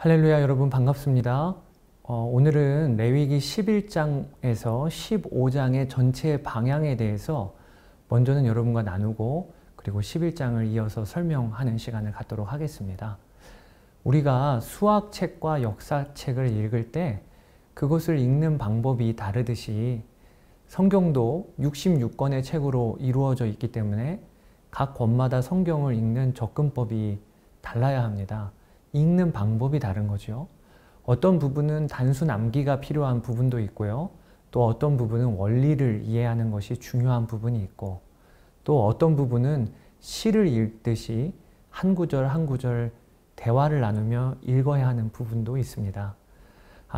할렐루야, 여러분 반갑습니다. 오늘은 레위기 11장에서 15장의 전체 방향에 대해서 먼저는 여러분과 나누고 그리고 11장을 이어서 설명하는 시간을 갖도록 하겠습니다. 우리가 수학책과 역사책을 읽을 때 그것을 읽는 방법이 다르듯이 성경도 66권의 책으로 이루어져 있기 때문에 각 권마다 성경을 읽는 접근법이 달라야 합니다. 읽는 방법이 다른 거죠. 어떤 부분은 단순 암기가 필요한 부분도 있고요. 또 어떤 부분은 원리를 이해하는 것이 중요한 부분이 있고, 또 어떤 부분은 시를 읽듯이 한 구절 한 구절 대화를 나누며 읽어야 하는 부분도 있습니다.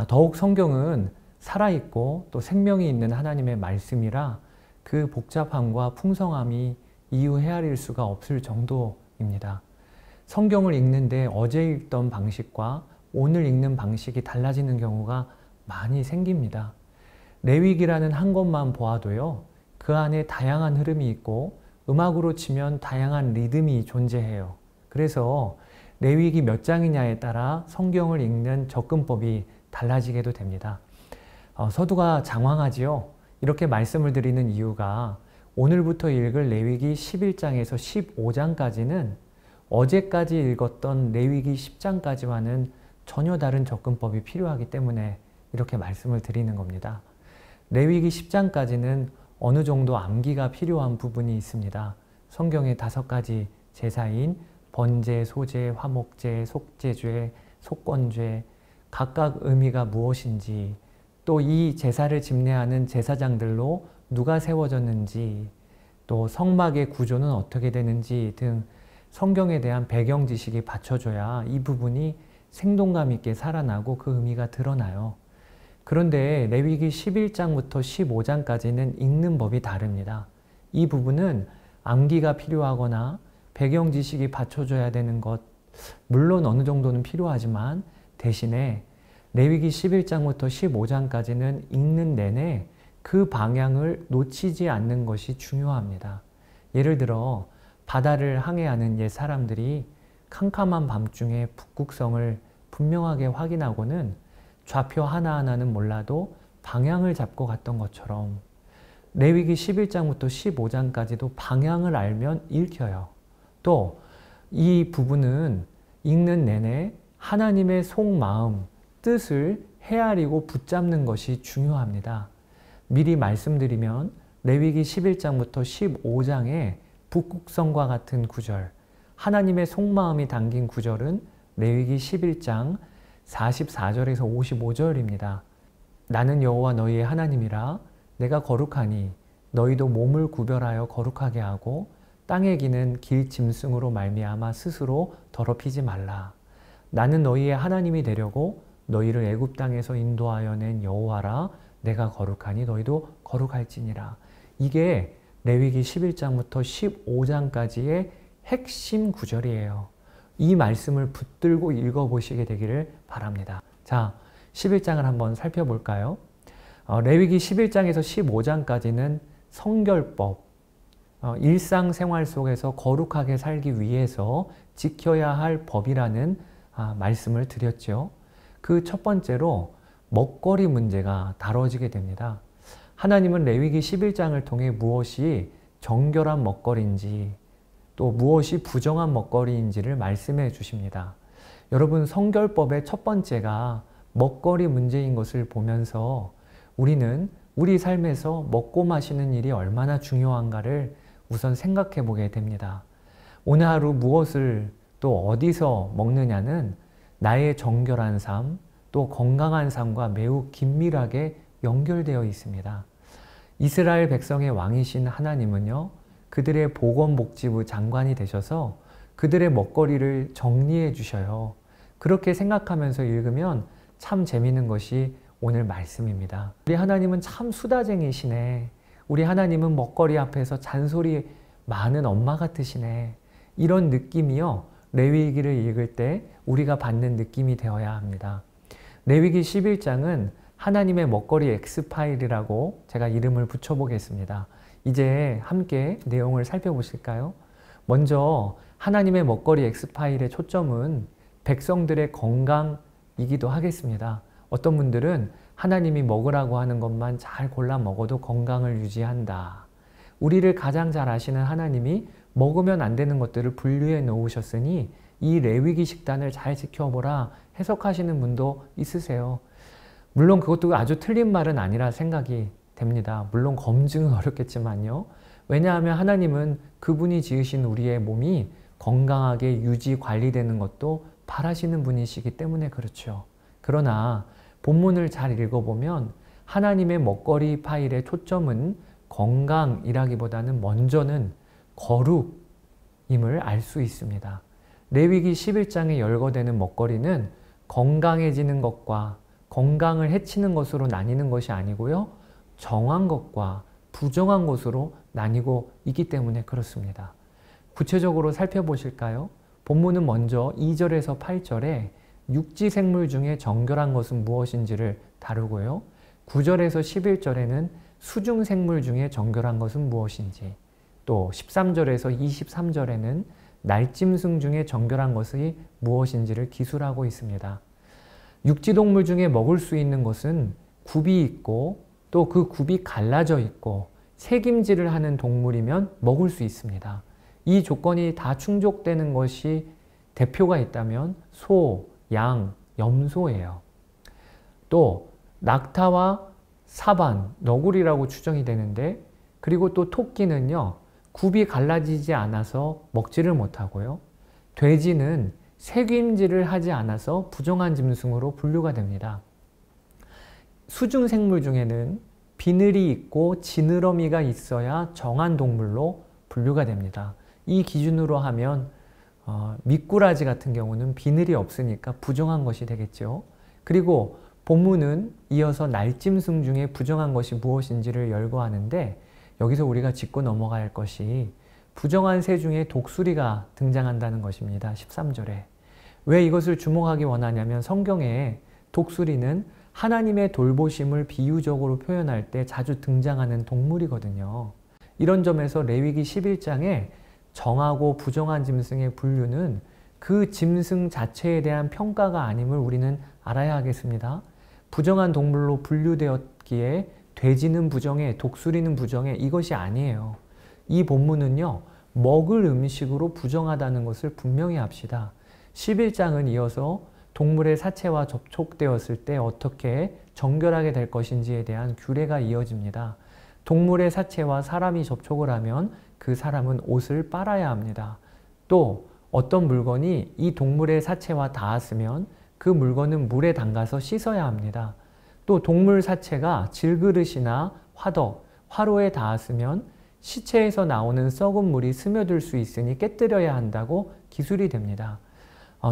더욱 성경은 살아있고 또 생명이 있는 하나님의 말씀이라 그 복잡함과 풍성함이 이유 헤아릴 수가 없을 정도입니다. 성경을 읽는데 어제 읽던 방식과 오늘 읽는 방식이 달라지는 경우가 많이 생깁니다. 레위기라는 한 것만 보아도요, 그 안에 다양한 흐름이 있고 음악으로 치면 다양한 리듬이 존재해요. 그래서 레위기 몇 장이냐에 따라 성경을 읽는 접근법이 달라지게도 됩니다. 서두가 장황하지요. 이렇게 말씀을 드리는 이유가 오늘부터 읽을 레위기 11장에서 15장까지는 어제까지 읽었던 레위기 10장까지와는 전혀 다른 접근법이 필요하기 때문에 이렇게 말씀을 드리는 겁니다. 레위기 10장까지는 어느 정도 암기가 필요한 부분이 있습니다. 성경의 5가지 제사인 번제, 소제, 화목제, 속죄죄, 속건죄, 각각 의미가 무엇인지, 또 이 제사를 집례하는 제사장들로 누가 세워졌는지, 또 성막의 구조는 어떻게 되는지 등 성경에 대한 배경 지식이 받쳐줘야 이 부분이 생동감 있게 살아나고 그 의미가 드러나요. 그런데 레위기 11장부터 15장까지는 읽는 법이 다릅니다. 이 부분은 암기가 필요하거나 배경 지식이 받쳐줘야 되는 것, 물론 어느 정도는 필요하지만 대신에 레위기 11장부터 15장까지는 읽는 내내 그 방향을 놓치지 않는 것이 중요합니다. 예를 들어 바다를 항해하는 옛 사람들이 캄캄한 밤중에 북극성을 분명하게 확인하고는 좌표 하나하나는 몰라도 방향을 잡고 갔던 것처럼 레위기 11장부터 15장까지도 방향을 알면 읽혀요. 또 이 부분은 읽는 내내 하나님의 속마음, 뜻을 헤아리고 붙잡는 것이 중요합니다. 미리 말씀드리면 레위기 11장부터 15장에 북극성과 같은 구절, 하나님의 속마음이 담긴 구절은 레위기 11장 44절에서 55절입니다. 나는 여호와 너희의 하나님이라 내가 거룩하니 너희도 몸을 구별하여 거룩하게 하고 땅에 기는 길 짐승으로 말미암아 스스로 더럽히지 말라. 나는 너희의 하나님이 되려고 너희를 애굽 땅에서 인도하여 낸 여호와라. 내가 거룩하니 너희도 거룩할지니라. 이게 레위기 11장부터 15장까지의 핵심 구절이에요. 이 말씀을 붙들고 읽어보시게 되기를 바랍니다. 자, 11장을 한번 살펴볼까요? 레위기 11장에서 15장까지는 성결법, 일상생활 속에서 거룩하게 살기 위해서 지켜야 할 법이라는 말씀을 드렸죠. 그 첫 번째로 먹거리 문제가 다뤄지게 됩니다. 하나님은 레위기 11장을 통해 무엇이 정결한 먹거리인지 또 무엇이 부정한 먹거리인지를 말씀해 주십니다. 여러분, 성결법의 첫 번째가 먹거리 문제인 것을 보면서 우리는 우리 삶에서 먹고 마시는 일이 얼마나 중요한가를 우선 생각해 보게 됩니다. 오늘 하루 무엇을 또 어디서 먹느냐는 나의 정결한 삶, 또 건강한 삶과 매우 긴밀하게 연결되어 있습니다. 이스라엘 백성의 왕이신 하나님은요, 그들의 보건복지부 장관이 되셔서 그들의 먹거리를 정리해 주셔요. 그렇게 생각하면서 읽으면 참 재미있는 것이 오늘 말씀입니다. 우리 하나님은 참 수다쟁이시네. 우리 하나님은 먹거리 앞에서 잔소리 많은 엄마 같으시네. 이런 느낌이요, 레위기를 읽을 때 우리가 받는 느낌이 되어야 합니다. 레위기 11장은 하나님의 먹거리 엑스파일이라고 제가 이름을 붙여보겠습니다. 이제 함께 내용을 살펴보실까요? 먼저 하나님의 먹거리 엑스파일의 초점은 백성들의 건강, 이기도 하겠습니다. 어떤 분들은 하나님이 먹으라고 하는 것만 잘 골라 먹어도 건강을 유지한다. 우리를 가장 잘 아시는 하나님이 먹으면 안 되는 것들을 분류해 놓으셨으니 이 레위기 식단을 잘 지켜보라 해석하시는 분도 있으세요. 물론 그것도 아주 틀린 말은 아니라 생각이 됩니다. 물론 검증은 어렵겠지만요. 왜냐하면 하나님은 그분이 지으신 우리의 몸이 건강하게 유지 관리되는 것도 바라시는 분이시기 때문에 그렇죠. 그러나 본문을 잘 읽어보면 하나님의 먹거리 파일의 초점은 건강이라기보다는 먼저는 거룩임을 알 수 있습니다. 레위기 11장에 열거되는 먹거리는 건강해지는 것과 건강을 해치는 것으로 나뉘는 것이 아니고요. 정한 것과 부정한 것으로 나뉘고 있기 때문에 그렇습니다. 구체적으로 살펴보실까요? 본문은 먼저 2절에서 8절에 육지 생물 중에 정결한 것은 무엇인지를 다루고요. 9절에서 11절에는 수중 생물 중에 정결한 것은 무엇인지, 또 13절에서 23절에는 날짐승 중에 정결한 것이 무엇인지를 기술하고 있습니다. 육지동물 중에 먹을 수 있는 것은 굽이 있고 또 그 굽이 갈라져 있고 새김질을 하는 동물이면 먹을 수 있습니다. 이 조건이 다 충족되는 것이 대표가 있다면 소, 양, 염소예요. 또 낙타와 사반, 너구리라고 추정이 되는데, 그리고 또 토끼는요, 굽이 갈라지지 않아서 먹지를 못하고요. 돼지는 새김질을 하지 않아서 부정한 짐승으로 분류가 됩니다. 수중 생물 중에는 비늘이 있고 지느러미가 있어야 정한 동물로 분류가 됩니다. 이 기준으로 하면 미꾸라지 같은 경우는 비늘이 없으니까 부정한 것이 되겠죠. 그리고 본문은 이어서 날짐승 중에 부정한 것이 무엇인지를 열거하는데, 여기서 우리가 짚고 넘어가야 할 것이 부정한 새 중에 독수리가 등장한다는 것입니다. 13절에. 왜 이것을 주목하기 원하냐면 성경에 독수리는 하나님의 돌보심을 비유적으로 표현할 때 자주 등장하는 동물이거든요. 이런 점에서 레위기 11장에 정하고 부정한 짐승의 분류는 그 짐승 자체에 대한 평가가 아님을 우리는 알아야 하겠습니다. 부정한 동물로 분류되었기에 돼지는 부정해, 독수리는 부정해, 이것이 아니에요. 이 본문은요, 먹을 음식으로 부정하다는 것을 분명히 합시다. 11장은 이어서 동물의 사체와 접촉되었을 때 어떻게 정결하게 될 것인지에 대한 규례가 이어집니다. 동물의 사체와 사람이 접촉을 하면 그 사람은 옷을 빨아야 합니다. 또 어떤 물건이 이 동물의 사체와 닿았으면 그 물건은 물에 담가서 씻어야 합니다. 또 동물 사체가 질그릇이나 화덕, 화로에 닿았으면 시체에서 나오는 썩은 물이 스며들 수 있으니 깨뜨려야 한다고 기술이 됩니다.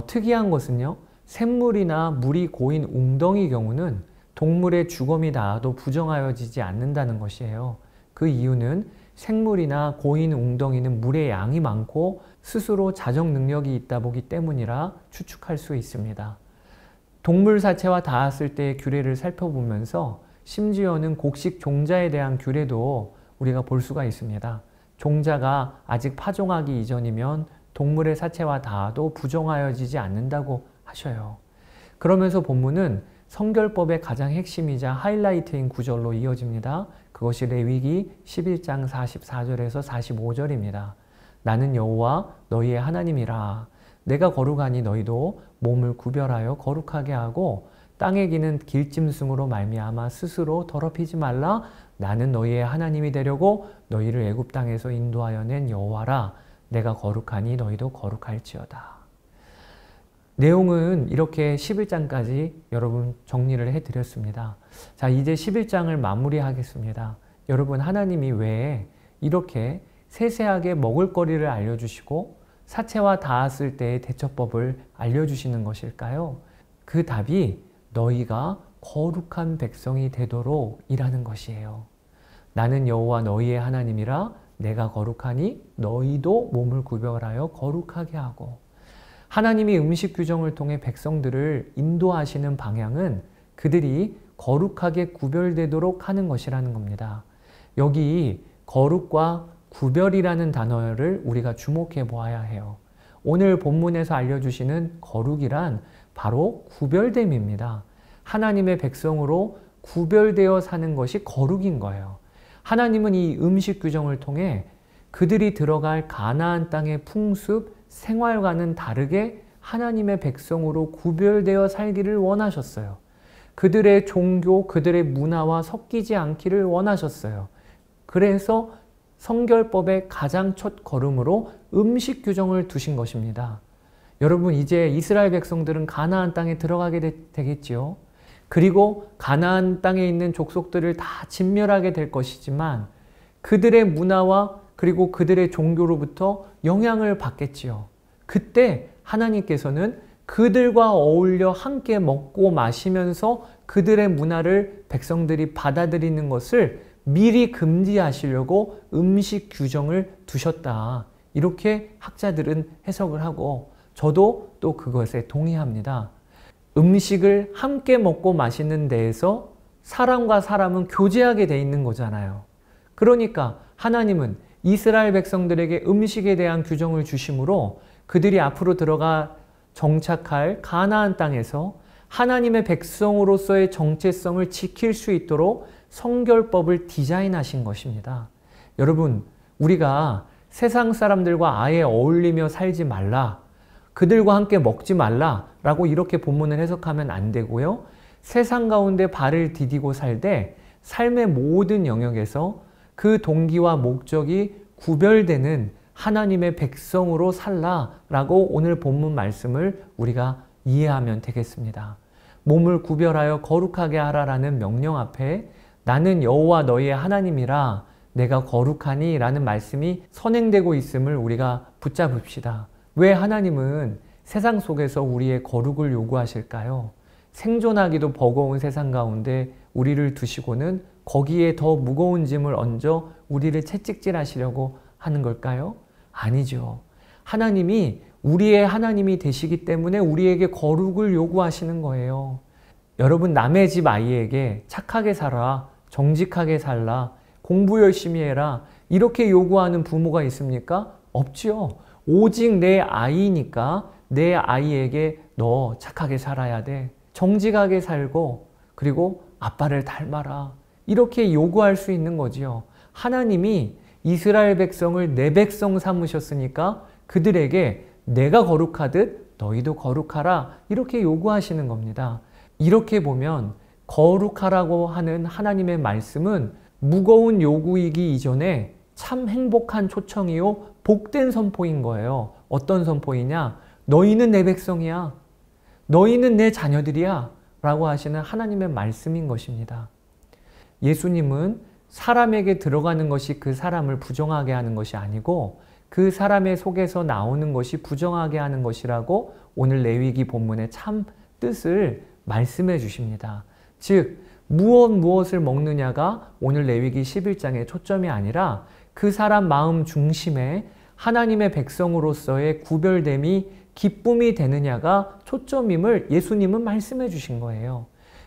특이한 것은요, 샘물이나 물이 고인 웅덩이 경우는 동물의 주검이 닿아도 부정하여지지 않는다는 것이에요. 그 이유는 생물이나 고인 웅덩이는 물의 양이 많고 스스로 자정 능력이 있다 보기 때문이라 추측할 수 있습니다. 동물 사체와 닿았을 때의 규례를 살펴보면서 심지어는 곡식 종자에 대한 규례도 우리가 볼 수가 있습니다. 종자가 아직 파종하기 이전이면 동물의 사체와 닿아도 부정하여지지 않는다고 하셔요. 그러면서 본문은 성결법의 가장 핵심이자 하이라이트인 구절로 이어집니다. 그것이 레위기 11장 44절에서 45절입니다. 나는 여호와 너희의 하나님이라. 내가 거룩하니 너희도 몸을 구별하여 거룩하게 하고 땅에 기는 길짐승으로 말미암아 스스로 더럽히지 말라. 나는 너희의 하나님이 되려고 너희를 애굽 땅에서 인도하여 낸 여호와라. 내가 거룩하니 너희도 거룩할지어다. 내용은 이렇게 11장까지 여러분 정리를 해드렸습니다. 자, 이제 11장을 마무리하겠습니다. 여러분, 하나님이 왜 이렇게 세세하게 먹을거리를 알려주시고 사체와 닿았을 때의 대처법을 알려주시는 것일까요? 그 답이 너희가 거룩한 백성이 되도록 이라는 것이에요. 나는 여호와 너희의 하나님이라. 내가 거룩하니 너희도 몸을 구별하여 거룩하게 하고. 하나님이 음식 규정을 통해 백성들을 인도하시는 방향은 그들이 거룩하게 구별되도록 하는 것이라는 겁니다. 여기 거룩과 구별이라는 단어를 우리가 주목해 보아야 해요. 오늘 본문에서 알려주시는 거룩이란 바로 구별됨입니다. 하나님의 백성으로 구별되어 사는 것이 거룩인 거예요. 하나님은 이 음식 규정을 통해 그들이 들어갈 가나안 땅의 풍습, 생활과는 다르게 하나님의 백성으로 구별되어 살기를 원하셨어요. 그들의 종교, 그들의 문화와 섞이지 않기를 원하셨어요. 그래서 성결법의 가장 첫 걸음으로 음식 규정을 두신 것입니다. 여러분, 이제 이스라엘 백성들은 가나안 땅에 들어가게 되겠지요. 그리고 가나안 땅에 있는 족속들을 다 진멸하게 될 것이지만 그들의 문화와 그리고 그들의 종교로부터 영향을 받겠지요. 그때 하나님께서는 그들과 어울려 함께 먹고 마시면서 그들의 문화를 백성들이 받아들이는 것을 미리 금지하시려고 음식 규정을 두셨다. 이렇게 학자들은 해석을 하고 저도 또 그것에 동의합니다. 음식을 함께 먹고 마시는 데에서 사람과 사람은 교제하게 돼 있는 거잖아요. 그러니까 하나님은 이스라엘 백성들에게 음식에 대한 규정을 주심으로 그들이 앞으로 들어가 정착할 가나안 땅에서 하나님의 백성으로서의 정체성을 지킬 수 있도록 성결법을 디자인하신 것입니다. 여러분, 우리가 세상 사람들과 아예 어울리며 살지 말라, 그들과 함께 먹지 말라 라고 이렇게 본문을 해석하면 안 되고요. 세상 가운데 발을 디디고 살되 삶의 모든 영역에서 그 동기와 목적이 구별되는 하나님의 백성으로 살라라고 오늘 본문 말씀을 우리가 이해하면 되겠습니다. 몸을 구별하여 거룩하게 하라라는 명령 앞에 나는 여호와 너희의 하나님이라 내가 거룩하니 라는 말씀이 선행되고 있음을 우리가 붙잡읍시다. 왜 하나님은 세상 속에서 우리의 거룩을 요구하실까요? 생존하기도 버거운 세상 가운데 우리를 두시고는 거기에 더 무거운 짐을 얹어 우리를 채찍질하시려고 하는 걸까요? 아니죠. 하나님이 우리의 하나님이 되시기 때문에 우리에게 거룩을 요구하시는 거예요. 여러분, 남의 집 아이에게 착하게 살아, 정직하게 살라, 공부 열심히 해라 이렇게 요구하는 부모가 있습니까? 없죠. 오직 내 아이니까 내 아이에게 너 착하게 살아야 돼. 정직하게 살고 그리고 아빠를 닮아라. 이렇게 요구할 수 있는 거지요. 하나님이 이스라엘 백성을 내 백성 삼으셨으니까 그들에게 내가 거룩하듯 너희도 거룩하라 이렇게 요구하시는 겁니다. 이렇게 보면 거룩하라고 하는 하나님의 말씀은 무거운 요구이기 이전에 참 행복한 초청이요 복된 선포인 거예요. 어떤 선포이냐? 너희는 내 백성이야. 너희는 내 자녀들이야. 라고 하시는 하나님의 말씀인 것입니다. 예수님은 사람에게 들어가는 것이 그 사람을 부정하게 하는 것이 아니고 그 사람의 속에서 나오는 것이 부정하게 하는 것이라고 오늘 레위기 본문의 참 뜻을 말씀해 주십니다. 즉 무엇을 먹느냐가 오늘 레위기 11장의 초점이 아니라 그 사람 마음 중심에 하나님의 백성으로서의 구별됨이 기쁨이 되느냐가 초점임을 예수님은 말씀해 주신 거예요.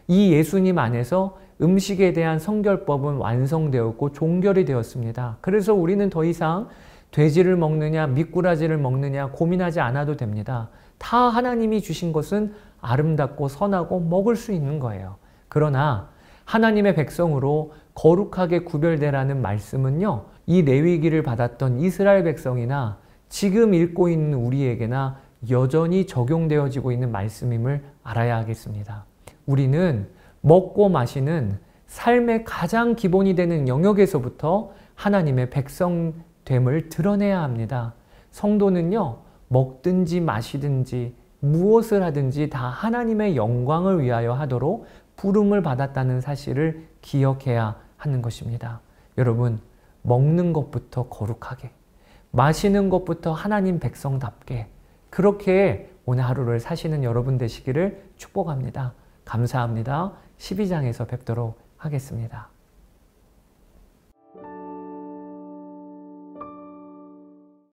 이 예수님 안에서 음식에 대한 성결법은 완성되었고 종결이 되었습니다. 그래서 우리는 더 이상 돼지를 먹느냐 미꾸라지를 먹느냐 고민하지 않아도 됩니다. 다 하나님이 주신 것은 아름답고 선하고 먹을 수 있는 거예요. 그러나 하나님의 백성으로 거룩하게 구별되라는 말씀은요, 이 레위기를 받았던 이스라엘 백성이나 지금 읽고 있는 우리에게나 여전히 적용되어지고 있는 말씀임을 알아야 하겠습니다. 우리는 먹고 마시는 삶의 가장 기본이 되는 영역에서부터 하나님의 백성됨을 드러내야 합니다. 성도는요, 먹든지 마시든지 무엇을 하든지 다 하나님의 영광을 위하여 하도록 부름을 받았다는 사실을 기억해야 하는 것입니다. 여러분, 먹는 것부터 거룩하게, 마시는 것부터 하나님 백성답게 그렇게 오늘 하루를 사시는 여러분 되시기를 축복합니다. 감사합니다. 12장에서 뵙도록 하겠습니다.